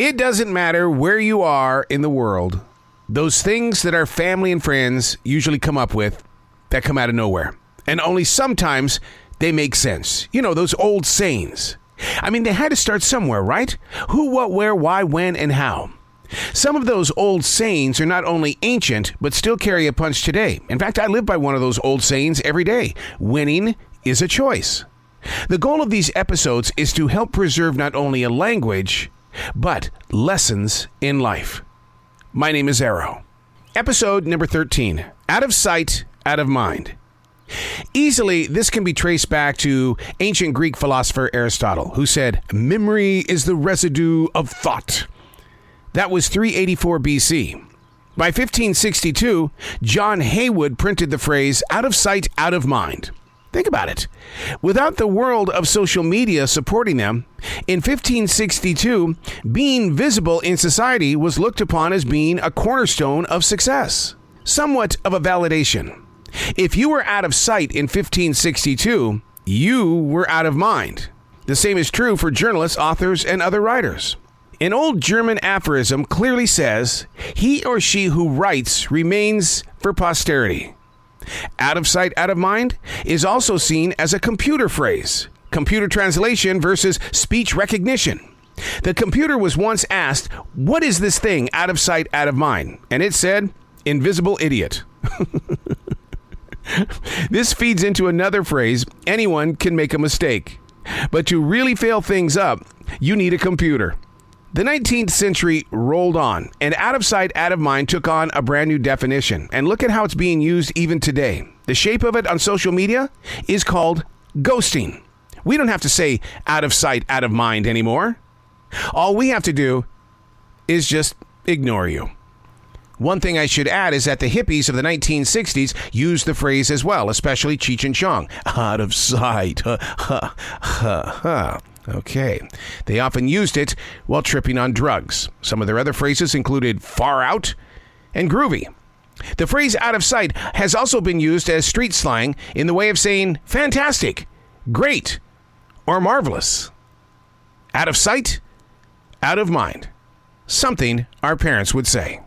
It doesn't matter where you are in the world. Those things that our family and friends usually come up with that come out of nowhere. And only sometimes they make sense. You know, those old sayings. I mean, they had to start somewhere, right? Who, what, where, why, when, and how. Some of those old sayings are not only ancient, but still carry a punch today. In fact, I live by one of those old sayings every day. Winning is a choice. The goal of these episodes is to help preserve not only a language, but lessons in life. My name is Arrow. Episode number 13, Out of Sight, Out of Mind. Easily, this can be traced back to ancient Greek philosopher Aristotle, who said, memory is the residue of thought. That was 384 BC. By 1562, John Haywood printed the phrase, out of sight, out of mind. Think about it. Without the world of social media supporting them, in 1562, being visible in society was looked upon as being a cornerstone of success. Somewhat of a validation. If you were out of sight in 1562, you were out of mind. The same is true for journalists, authors, and other writers. An old German aphorism clearly says, he or she who writes remains for posterity. Out of sight, out of mind is also seen as a computer phrase. Computer translation versus speech recognition. The computer was once asked, what is this thing out of sight, out of mind? And it said, invisible idiot. This feeds into another phrase, anyone can make a mistake. But to really fail things up, you need a computer. The 19th century rolled on, and out of sight, out of mind took on a brand new definition. And look at how it's being used even today. The shape of it on social media is called ghosting. We don't have to say out of sight, out of mind anymore. All we have to do is just ignore you. One thing I should add is that the hippies of the 1960s used the phrase as well, especially Cheech and Chong. Out of sight. Ha, ha, ha, ha. Okay. They often used it while tripping on drugs. Some of their other phrases included far out and groovy. The phrase out of sight has also been used as street slang in the way of saying fantastic, great, or marvelous. Out of sight, out of mind. Something our parents would say.